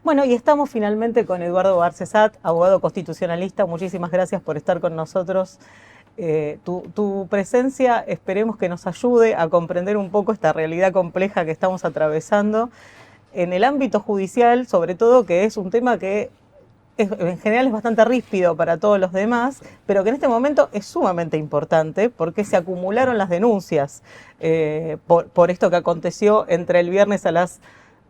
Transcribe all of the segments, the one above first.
Bueno, y estamos finalmente con Eduardo Barcesat, abogado constitucionalista. Muchísimas gracias por estar con nosotros. Tu presencia esperemos que nos ayude a comprender un poco esta realidad compleja que estamos atravesando en el ámbito judicial, sobre todo, que es un tema que en general es bastante ríspido para todos los demás, pero que en este momento es sumamente importante porque se acumularon las denuncias por esto que aconteció entre el viernes a las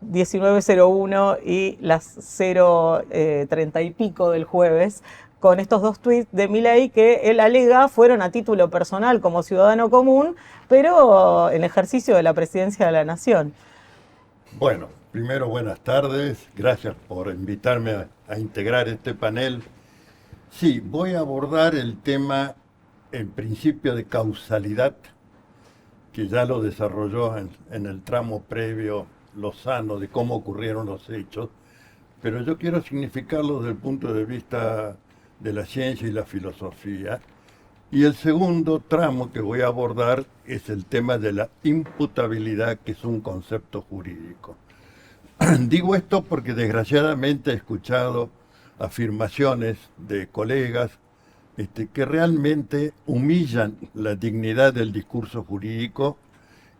19:01 y las 0:30 y pico del jueves, con estos dos tuits de Milei que él alega fueron a título personal como ciudadano común, pero en ejercicio de la presidencia de la Nación. Bueno, primero buenas tardes, gracias por invitarme a integrar este panel. Sí, voy a abordar el tema, el principio de causalidad, que ya lo desarrolló en el tramo previo Lozano de cómo ocurrieron los hechos, pero yo quiero significarlo desde el punto de vista de la ciencia y la filosofía. Y el segundo tramo que voy a abordar es el tema de la imputabilidad, que es un concepto jurídico. Digo esto porque desgraciadamente he escuchado afirmaciones de colegas que realmente humillan la dignidad del discurso jurídico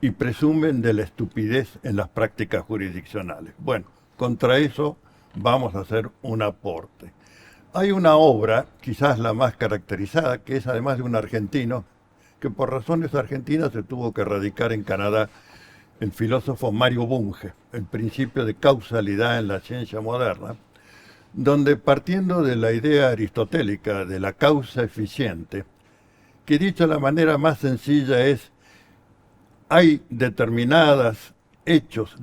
y presumen de la estupidez en las prácticas jurisdiccionales. Bueno, contra eso vamos a hacer un aporte. Hay una obra, quizás la más caracterizada, que es además de un argentino, que por razones argentinas se tuvo que radicar en Canadá, el filósofo Mario Bunge, El principio de causalidad en la ciencia moderna, donde partiendo de la idea aristotélica de la causa eficiente, que dicho de la manera más sencilla es, hay determinados hechos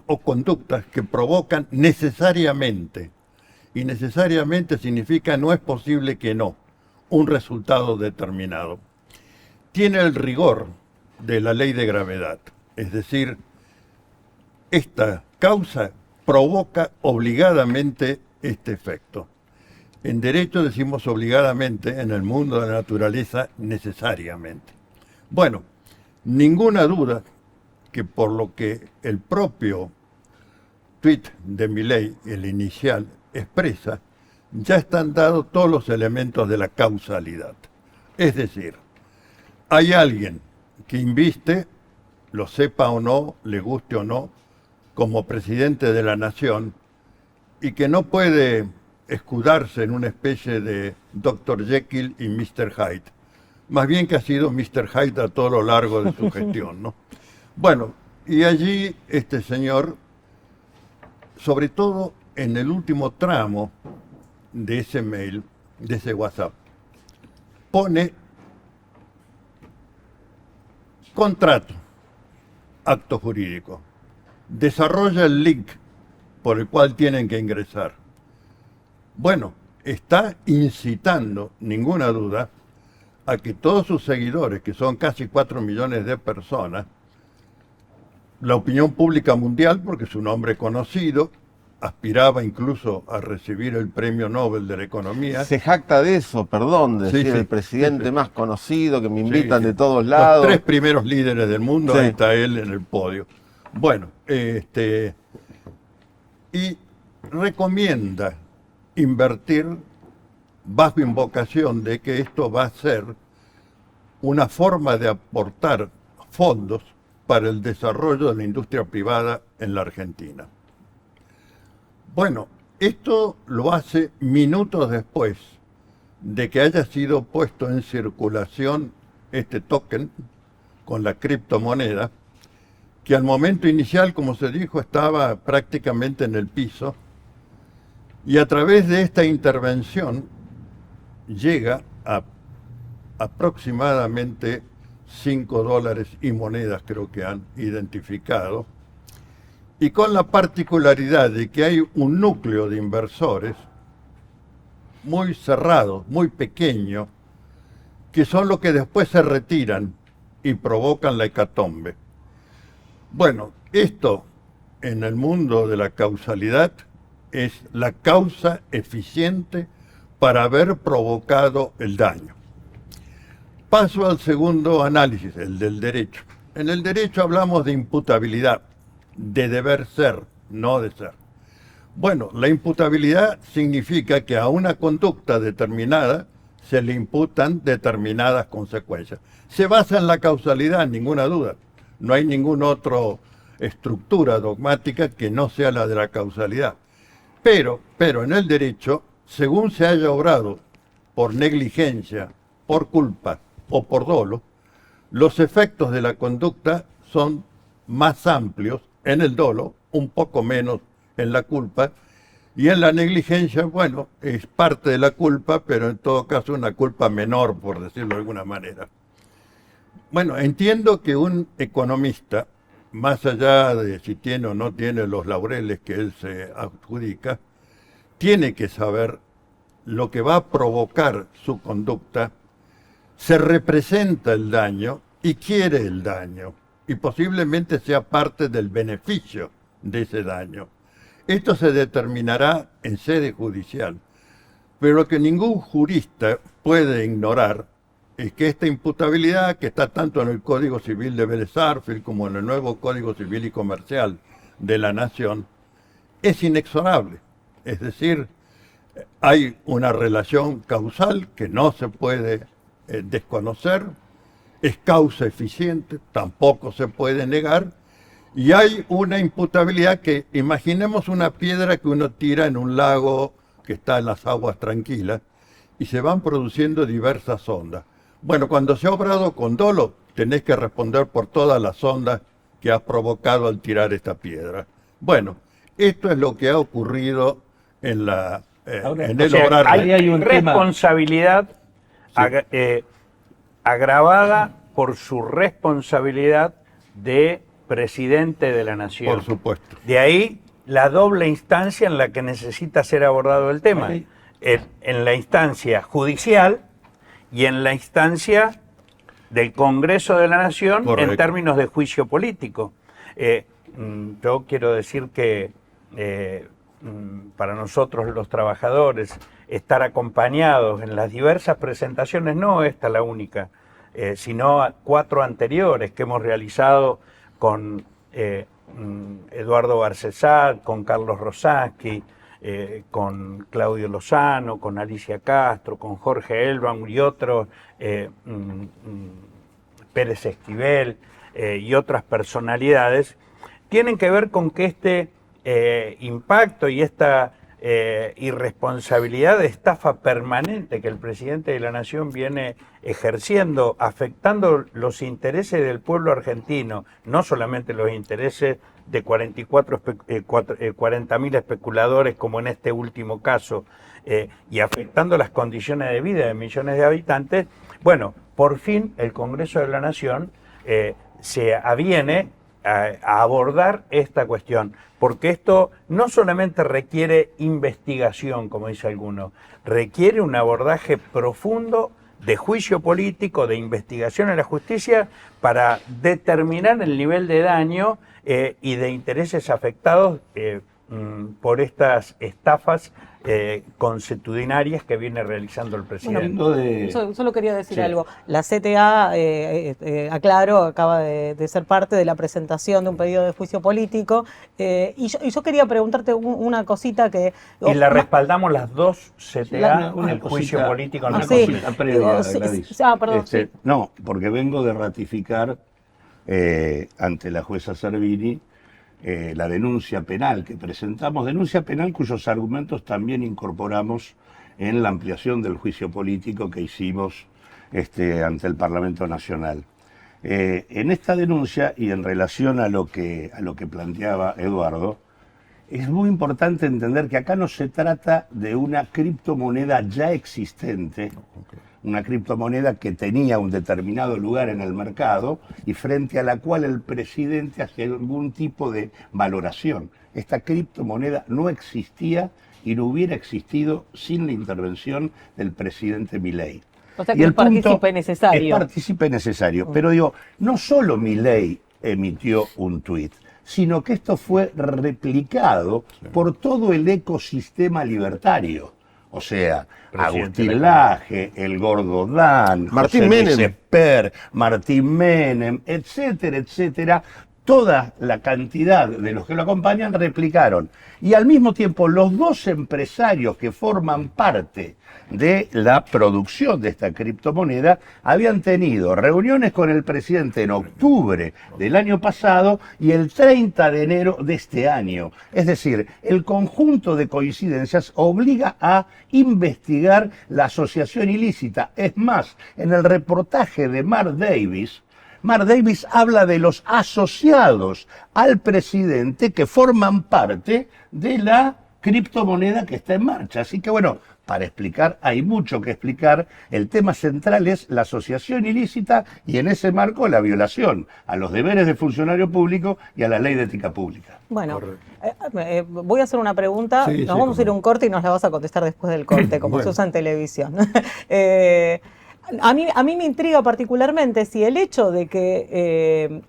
o conductas que provocan necesariamente, y necesariamente significa no es posible que no, un resultado determinado. Tiene el rigor de la ley de gravedad, es decir, esta causa provoca obligadamente este efecto. En derecho decimos obligadamente, en el mundo de la naturaleza necesariamente. Bueno, ninguna duda que por lo que el propio tuit de Milei, el inicial, expresa, ya están dados todos los elementos de la causalidad. Es decir, hay alguien que inviste, lo sepa o no, le guste o no, como presidente de la nación, y que no puede escudarse en una especie de Dr. Jekyll y Mr. Hyde. Más bien que ha sido Mr. Hyde a todo lo largo de su gestión, ¿no? Bueno, y allí este señor, sobre todo en el último tramo de ese mail, de ese WhatsApp, pone contrato, acto jurídico, desarrolla el link por el cual tienen que ingresar. Bueno, está incitando, ninguna duda, a que todos sus seguidores, que son casi 4 millones de personas, la opinión pública mundial, porque es un hombre conocido, aspiraba incluso a recibir el premio Nobel de la Economía. Se jacta de eso, perdón, decir Sí, sí, el presidente sí. más conocido, que me invitan Sí, de todos los lados. 3 primeros líderes del mundo, Sí. ahí está él en el podio. Bueno, y recomienda invertir bajo invocación de que esto va a ser una forma de aportar fondos para el desarrollo de la industria privada en la Argentina. Bueno, esto lo hace minutos después de que haya sido puesto en circulación este token con la criptomoneda, que al momento inicial, como se dijo, estaba prácticamente en el piso, y a través de esta intervención llega a aproximadamente $5 y monedas, creo que han identificado, y con la particularidad de que hay un núcleo de inversores muy cerrado, muy pequeño, que son los que después se retiran y provocan la hecatombe. Bueno, esto en el mundo de la causalidad es la causa eficiente para haber provocado el daño. Paso al segundo análisis, el del derecho. En el derecho hablamos de imputabilidad, de deber ser, no de ser. Bueno, la imputabilidad significa que a una conducta determinada se le imputan determinadas consecuencias. Se basa en la causalidad, ninguna duda. No hay ninguna otra estructura dogmática que no sea la de la causalidad. Pero en el derecho, según se haya obrado por negligencia, por culpa o por dolo, los efectos de la conducta son más amplios en el dolo, un poco menos en la culpa, y en la negligencia, bueno, es parte de la culpa, pero en todo caso una culpa menor, por decirlo de alguna manera. Bueno, entiendo que un economista, más allá de si tiene o no tiene los laureles que él se adjudica, tiene que saber lo que va a provocar su conducta, se representa el daño y quiere el daño, y posiblemente sea parte del beneficio de ese daño. Esto se determinará en sede judicial, pero lo que ningún jurista puede ignorar es que esta imputabilidad, que está tanto en el Código Civil de Vélez Sarsfield como en el nuevo Código Civil y Comercial de la Nación, es inexorable. Es decir, hay una relación causal que no se puede desconocer, es causa eficiente, tampoco se puede negar, y hay una imputabilidad que, imaginemos una piedra que uno tira en un lago que está en las aguas tranquilas, y se van produciendo diversas ondas. Bueno, cuando se ha obrado con dolo, tenés que responder por todas las ondas que has provocado al tirar esta piedra. Bueno, esto es lo que ha ocurrido en el obrar. Hay responsabilidad agravada por su responsabilidad de presidente de la Nación. Por supuesto. De ahí la doble instancia en la que necesita ser abordado el tema. En la instancia judicial y en la instancia del Congreso de la Nación. Correcto. En términos de juicio político. Yo quiero decir que para nosotros los trabajadores estar acompañados en las diversas presentaciones, no esta la única, sino 4 anteriores que hemos realizado con Eduardo Barcesat, con Carlos Rosaski, con Claudio Lozano, con Alicia Castro, con Jorge Elbaum y otros, Pérez Esquivel y otras personalidades, tienen que ver con que este impacto y esta irresponsabilidad de estafa permanente que el presidente de la Nación viene ejerciendo, afectando los intereses del pueblo argentino, no solamente los intereses de 40.000 especuladores como en este último caso, y afectando las condiciones de vida de millones de habitantes. Bueno, por fin el Congreso de la Nación se aviene a abordar esta cuestión, porque esto no solamente requiere investigación, como dice alguno, requiere un abordaje profundo de juicio político, de investigación en la justicia, para determinar el nivel de daño y de intereses afectados por estas estafas consuetudinarias que viene realizando el presidente. Bueno, solo quería decir algo. La CTA, aclaro, acaba de ser parte de la presentación de un pedido de juicio político, y yo quería preguntarte una cosita que... Y la respaldamos las dos CTA, el juicio político. Una cosita previa, Gladys. Perdón. No, porque vengo de ratificar ante la jueza Servini la denuncia penal que presentamos, denuncia penal cuyos argumentos también incorporamos en la ampliación del juicio político que hicimos ante el Parlamento Nacional. En esta denuncia y en relación a lo que planteaba Eduardo, es muy importante entender que acá no se trata de una criptomoneda ya existente, una criptomoneda que tenía un determinado lugar en el mercado y frente a la cual el presidente hace algún tipo de valoración. Esta criptomoneda no existía y no hubiera existido sin la intervención del presidente Milei. O sea que el partícipe necesario. El partícipe necesario. Pero digo, no solo Milei emitió un tuit, sino que esto fue replicado por todo el ecosistema libertario. O sea, Agustín Laje, el Gordo Dan, Martín José Menem. Luis Esper, Martín Menem, etcétera, etcétera. toda la cantidad de los que lo acompañan replicaron. Y al mismo tiempo, los dos empresarios que forman parte de la producción de esta criptomoneda habían tenido reuniones con el presidente en octubre del año pasado y el 30 de enero de este año. Es decir, el conjunto de coincidencias obliga a investigar la asociación ilícita. Es más, en el reportaje de Mark Davis habla de los asociados al presidente que forman parte de la criptomoneda que está en marcha. Así que bueno, para explicar, hay mucho que explicar. El tema central es la asociación ilícita y en ese marco la violación a los deberes de funcionario público y a la ley de ética pública. Bueno, voy a hacer una pregunta, Sí, nos vamos a ir a un corte y nos la vas a contestar después del corte, como se usa en televisión. A mí me intriga particularmente si el hecho de que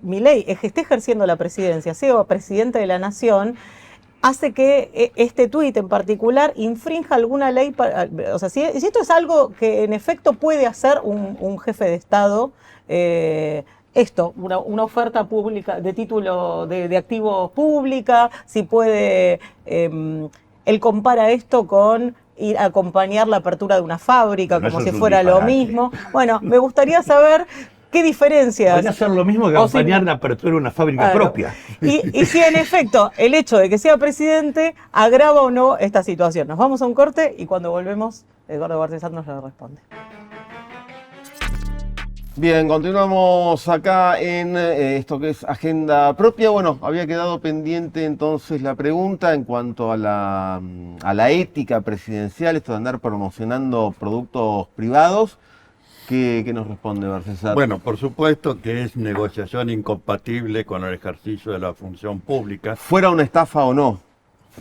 Milei esté ejerciendo la presidencia, sea presidente de la nación, hace que este tuit en particular infrinja alguna ley. O sea, si esto es algo que en efecto puede hacer un jefe de Estado, una oferta pública de título de activo pública, si puede, él compara esto con ir a acompañar la apertura de una fábrica, Pero como eso si es un fuera lo disparate. mismo. Bueno, me gustaría saber qué diferencias. Podría hacer lo mismo que O si- acompañar la apertura de una fábrica Claro. propia. Y si en efecto el hecho de que sea presidente agrava o no esta situación. Nos vamos a un corte y cuando volvemos, Eduardo Bartesat nos lo responde. Bien, continuamos acá en esto que es agenda propia. Bueno, había quedado pendiente entonces la pregunta en cuanto a la ética presidencial, esto de andar promocionando productos privados. ¿Qué nos responde Bartesat? Bueno, por supuesto que es negociación incompatible con el ejercicio de la función pública. Fuera una estafa o no.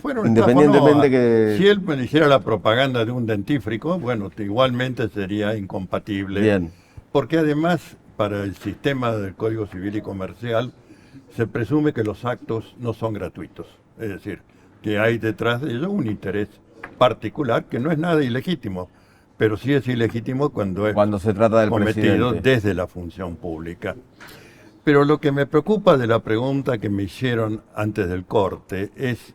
Fueron Independientemente que- Si él me hiciera la propaganda de un dentífrico, bueno, igualmente sería incompatible. Bien. Porque además, para el sistema del Código Civil y Comercial, se presume que los actos no son gratuitos. Es decir, que hay detrás de ello un interés particular que no es nada ilegítimo, pero sí es ilegítimo cuando Se trata del cometido presidente. desde la función pública. Pero lo que me preocupa de la pregunta que me hicieron antes del corte es,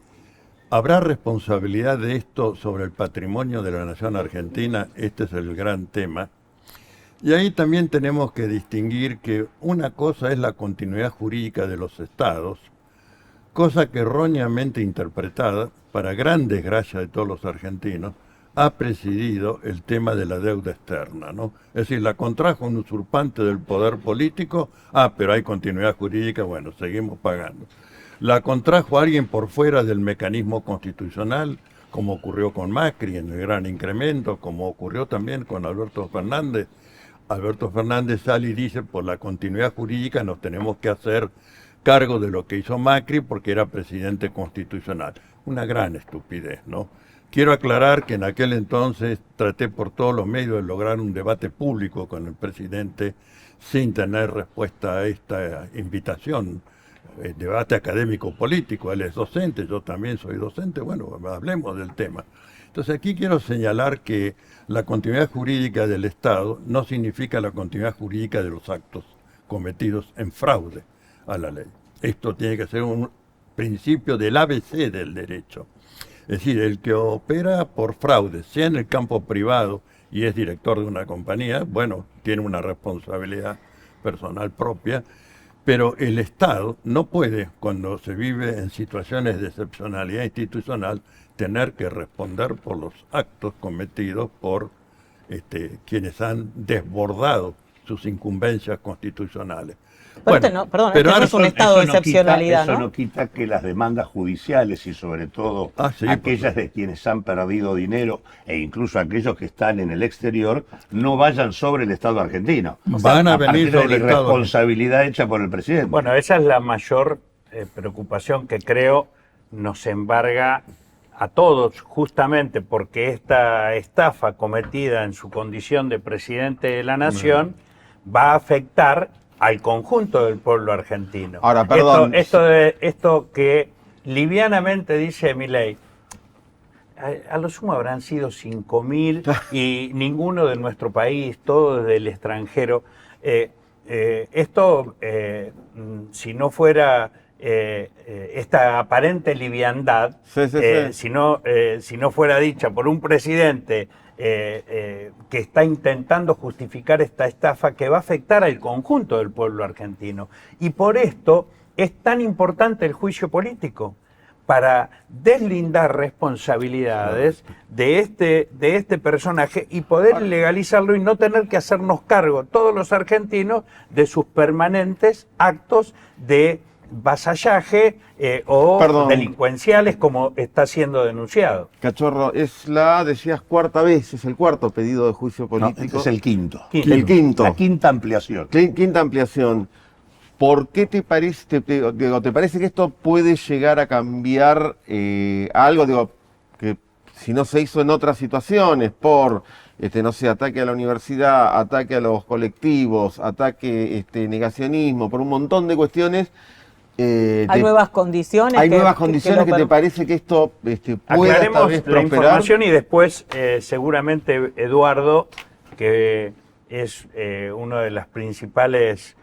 ¿habrá responsabilidad de esto sobre el patrimonio de la nación argentina? Este es el gran tema. Y ahí también tenemos que distinguir que una cosa es la continuidad jurídica de los estados, cosa que erróneamente interpretada, para gran desgracia de todos los argentinos, ha presidido el tema de la deuda externa, ¿no? Es decir, la contrajo un usurpante del poder político, pero hay continuidad jurídica, bueno, seguimos pagando. La contrajo alguien por fuera del mecanismo constitucional, como ocurrió con Macri en el gran incremento, como ocurrió también con Alberto Fernández. Alberto Fernández sale y dice, por la continuidad jurídica nos tenemos que hacer cargo de lo que hizo Macri porque era presidente constitucional. Una gran estupidez, ¿no? Quiero aclarar que en aquel entonces traté por todos los medios de lograr un debate público con el presidente sin tener respuesta a esta invitación. Debate académico-político, él es docente, yo también soy docente, bueno, hablemos del tema. Entonces aquí quiero señalar que la continuidad jurídica del Estado no significa la continuidad jurídica de los actos cometidos en fraude a la ley. Esto tiene que ser un principio del ABC del derecho. Es decir, el que opera por fraude, sea en el campo privado y es director de una compañía, bueno, tiene una responsabilidad personal propia, pero el Estado no puede, cuando se vive en situaciones de excepcionalidad institucional, tener que responder por los actos cometidos por quienes han desbordado sus incumbencias constitucionales. Pero pero no ahora es un estado de excepcionalidad, Eso ¿no? no quita que las demandas judiciales y sobre todo Sí, aquellas de quienes han perdido dinero e incluso aquellos que están en el exterior no vayan sobre el Estado argentino. Van a venir partir de sobre la el Estado. irresponsabilidad hecha por el presidente. Bueno, esa es la mayor preocupación que creo nos embarga a todos, justamente porque esta estafa cometida en su condición de presidente de la nación va a afectar al conjunto del pueblo argentino. Ahora, perdón. Esto que livianamente dice Milei, a lo sumo habrán sido 5.000 y ninguno de nuestro país, todo desde el extranjero. esto, si no fuera esta aparente liviandad, si no fuera dicha por un presidente que está intentando justificar esta estafa que va a afectar al conjunto del pueblo argentino. Y por esto es tan importante el juicio político, para deslindar responsabilidades de este personaje y poder legalizarlo y no tener que hacernos cargo todos los argentinos de sus permanentes actos de vasallaje o delincuenciales, como está siendo denunciado. Cachorro, decías, cuarta vez, es el cuarto pedido de juicio político. No, este es el quinto. El quinto. La quinta ampliación. Quinta ampliación. ¿Por qué te parece que esto puede llegar a cambiar algo? Digo, que si no se hizo en otras situaciones, por, no sé, ataque a la universidad, ataque a los colectivos, ataque, negacionismo, por un montón de cuestiones. Hay nuevas condiciones. Hay nuevas condiciones que te parece que esto pueda aclaremos la información y después seguramente Eduardo, que es una de las principales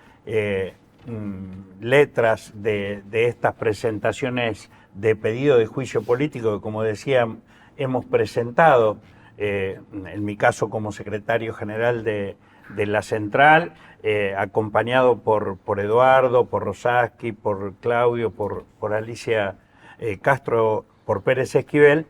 letras de estas presentaciones de pedido de juicio político que, como decía, hemos presentado, en mi caso como secretario general de la central, acompañado por Eduardo, por Rosaski, por Claudio, por Alicia Castro, por Pérez Esquivel.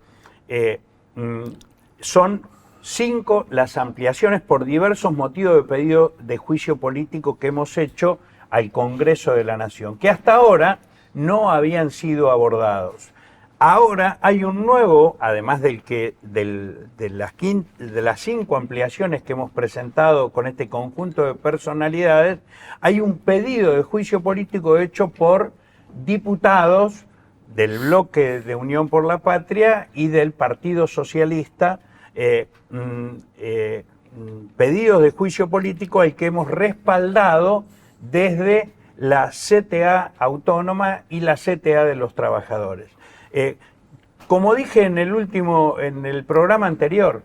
Son 5 las ampliaciones por diversos motivos de pedido de juicio político que hemos hecho al Congreso de la Nación, que hasta ahora no habían sido abordados. Ahora hay un nuevo, además de las 5 ampliaciones que hemos presentado con este conjunto de personalidades, hay un pedido de juicio político hecho por diputados del bloque de Unión por la Patria y del Partido Socialista, pedidos de juicio político al que hemos respaldado desde la CTA autónoma y la CTA de los trabajadores. Como dije en el programa anterior,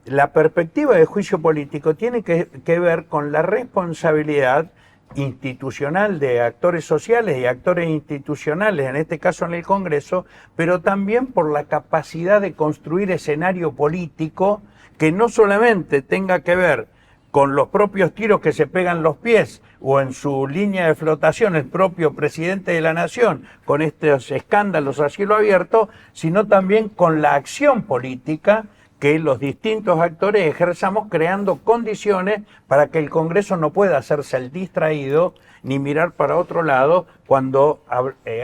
la perspectiva de juicio político tiene que ver con la responsabilidad institucional de actores sociales y actores institucionales, en este caso en el Congreso, pero también por la capacidad de construir escenario político que no solamente tenga que ver con los propios tiros que se pegan los pies o en su línea de flotación el propio presidente de la Nación con estos escándalos a cielo abierto, sino también con la acción política que los distintos actores ejerzamos, creando condiciones para que el Congreso no pueda hacerse el distraído ni mirar para otro lado cuando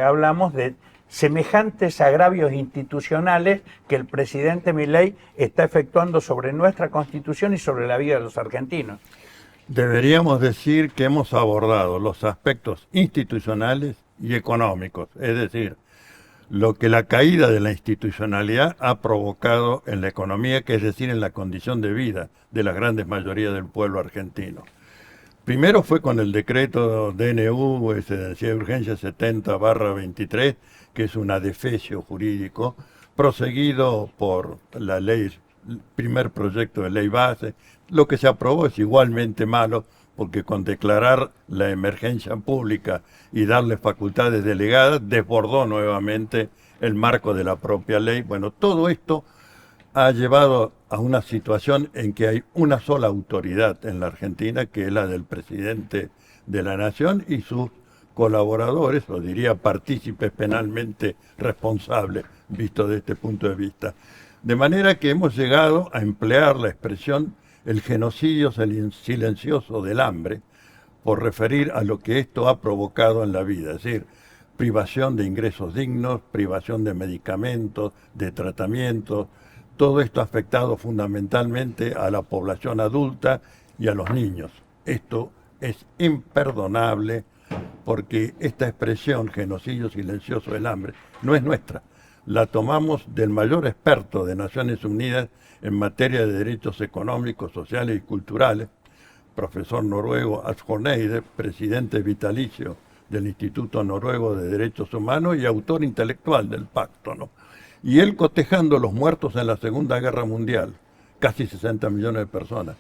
hablamos de semejantes agravios institucionales que el presidente Milei está efectuando sobre nuestra Constitución y sobre la vida de los argentinos. Deberíamos decir que hemos abordado los aspectos institucionales y económicos, es decir, lo que la caída de la institucionalidad ha provocado en la economía, que es decir, en la condición de vida de la gran mayoría del pueblo argentino. Primero fue con el decreto DNU, Necesidad de Urgencia 70/23, que es un adefesio jurídico, proseguido por la ley, el primer proyecto de ley base. Lo que se aprobó es igualmente malo, porque con declarar la emergencia pública y darle facultades delegadas, desbordó nuevamente el marco de la propia ley. Bueno, todo esto ha llevado a una situación en que hay una sola autoridad en la Argentina, que es la del presidente de la Nación y sus colaboradores, o diría partícipes penalmente responsables, visto desde este punto de vista. De manera que hemos llegado a emplear la expresión el genocidio silencioso del hambre, por referir a lo que esto ha provocado en la vida, es decir, privación de ingresos dignos, privación de medicamentos, de tratamientos. Todo esto ha afectado fundamentalmente a la población adulta y a los niños. Esto es imperdonable, porque esta expresión, genocidio silencioso del hambre, no es nuestra. La tomamos del mayor experto de Naciones Unidas en materia de derechos económicos, sociales y culturales, profesor noruego Asjorneide, presidente vitalicio del Instituto Noruego de Derechos Humanos y autor intelectual del pacto, ¿no? Y él cotejando los muertos en la Segunda Guerra Mundial, casi 60 millones de personas,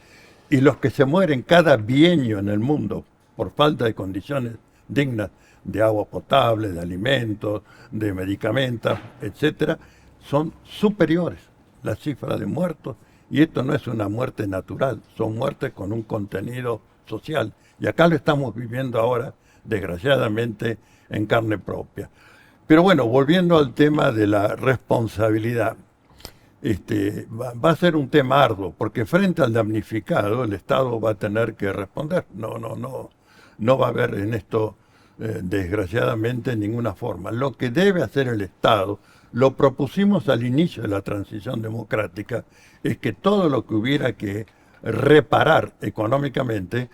y los que se mueren cada bienio en el mundo por falta de condiciones dignas de agua potable, de alimentos, de medicamentos, etcétera, son superiores las cifras de muertos. Y esto no es una muerte natural, son muertes con un contenido social. Y acá lo estamos viviendo ahora, desgraciadamente, en carne propia. Pero bueno, volviendo al tema de la responsabilidad, va a ser un tema arduo, porque frente al damnificado el Estado va a tener que responder. No va a haber en esto, desgraciadamente, ninguna forma. Lo que debe hacer el Estado, lo propusimos al inicio de la transición democrática, es que todo lo que hubiera que reparar económicamente,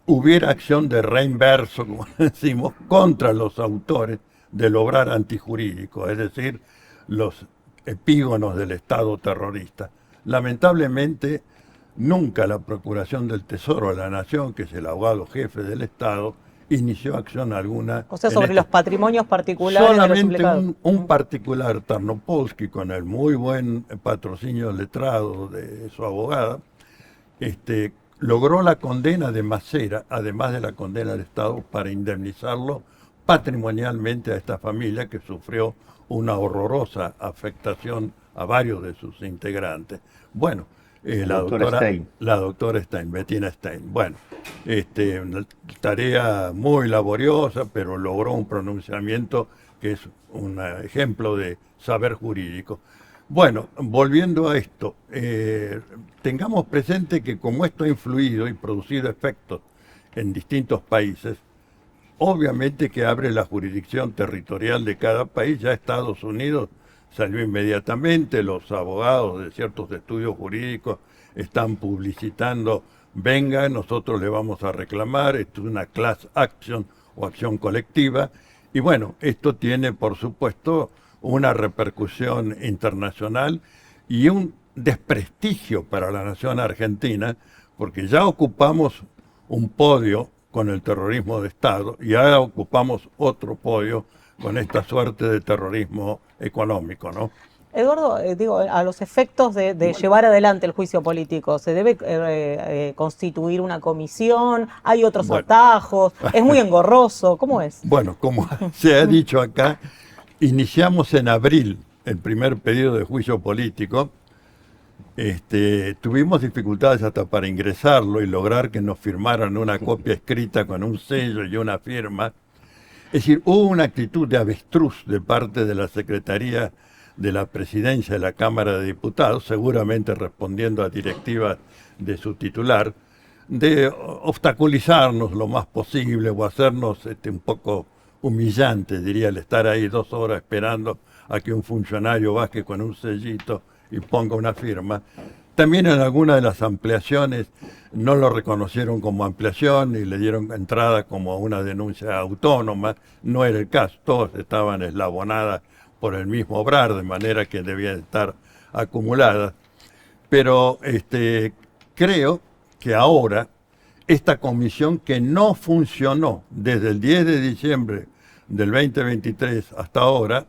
hubiera acción de reinverso, como decimos, contra los autores del obrar antijurídico, es decir, los epígonos del Estado terrorista. Lamentablemente, nunca la Procuración del Tesoro de la Nación, que es el abogado jefe del Estado, inició acción alguna. O sea, sobre los patrimonios particulares de los solamente implicados. un particular, Tarnopolsky, con el muy buen patrocinio letrado de su abogada, logró la condena de Macera, además de la condena del Estado, para indemnizarlo patrimonialmente a esta familia que sufrió una horrorosa afectación a varios de sus integrantes. Bueno, la doctora Stein, Bettina Stein. Bueno, una tarea muy laboriosa, pero logró un pronunciamiento que es un ejemplo de saber jurídico. Bueno, volviendo a esto, tengamos presente que como esto ha influido y producido efectos en distintos países, obviamente que abre la jurisdicción territorial de cada país. Ya Estados Unidos salió inmediatamente, los abogados de ciertos estudios jurídicos están publicitando, venga, nosotros le vamos a reclamar, esto es una class action o acción colectiva, y bueno, esto tiene por supuesto una repercusión internacional y un desprestigio para la nación argentina, porque ya ocupamos un podio con el terrorismo de Estado y ahora ocupamos otro podio con esta suerte de terrorismo económico, ¿no? Eduardo, digo, a los efectos de llevar adelante el juicio político, ¿se debe constituir una comisión? ¿Hay otros atajos? ¿Es muy engorroso? ¿Cómo es? Bueno, como se ha dicho acá, iniciamos en abril el primer pedido de juicio político. Tuvimos dificultades hasta para ingresarlo y lograr que nos firmaran una copia escrita con un sello y una firma. Es decir, hubo una actitud de avestruz de parte de la Secretaría de la Presidencia de la Cámara de Diputados, seguramente respondiendo a directivas de su titular, de obstaculizarnos lo más posible o hacernos un poco humillante, diría, el estar ahí 2 horas esperando a que un funcionario baje con un sellito y ponga una firma. También en algunas de las ampliaciones no lo reconocieron como ampliación y le dieron entrada como una denuncia autónoma. No era el caso, todos estaban eslabonadas por el mismo obrar, de manera que debían estar acumuladas. Pero creo que ahora esta comisión, que no funcionó desde el 10 de diciembre del 2023 hasta ahora,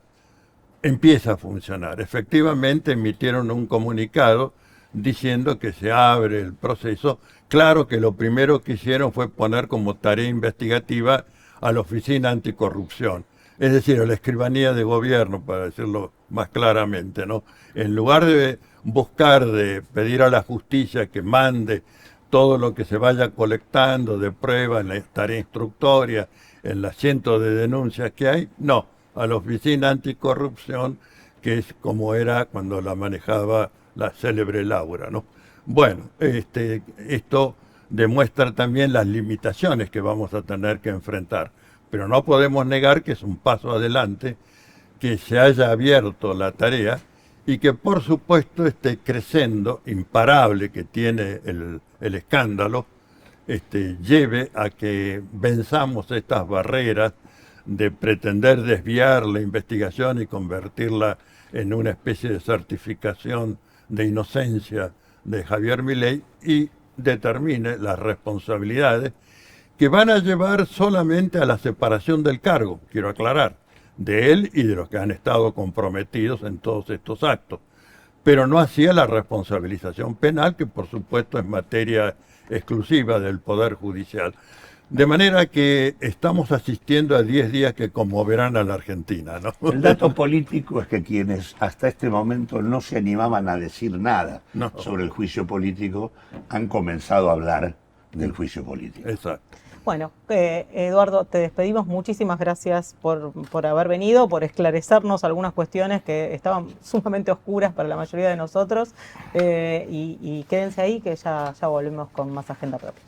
empieza a funcionar. Efectivamente emitieron un comunicado diciendo que se abre el proceso. Claro que lo primero que hicieron fue poner como tarea investigativa a la Oficina Anticorrupción, es decir, a la Escribanía de Gobierno, para decirlo más claramente, ¿no? En lugar de buscar, de pedir a la justicia que mande todo lo que se vaya colectando de pruebas en la tarea instructoria, en las cientos de denuncias que hay, no, a la Oficina Anticorrupción, que es como era cuando la manejaba la célebre Laura, ¿no? Bueno, esto demuestra también las limitaciones que vamos a tener que enfrentar, pero no podemos negar que es un paso adelante, que se haya abierto la tarea y que por supuesto este crescendo imparable que tiene el escándalo lleve a que venzamos estas barreras de pretender desviar la investigación y convertirla en una especie de certificación de inocencia de Javier Milei y determine las responsabilidades que van a llevar solamente a la separación del cargo, quiero aclarar, de él y de los que han estado comprometidos en todos estos actos. pero no hacía la responsabilización penal, que por supuesto es materia exclusiva del Poder Judicial. De manera que estamos asistiendo a 10 días que conmoverán a la Argentina, ¿no? El dato político es que quienes hasta este momento no se animaban a decir nada No. sobre el juicio político han comenzado a hablar del juicio político. Exacto. Bueno, Eduardo, te despedimos. Muchísimas gracias por haber venido, por esclarecernos algunas cuestiones que estaban sumamente oscuras para la mayoría de nosotros. Y quédense ahí que ya volvemos con más Agenda Propia.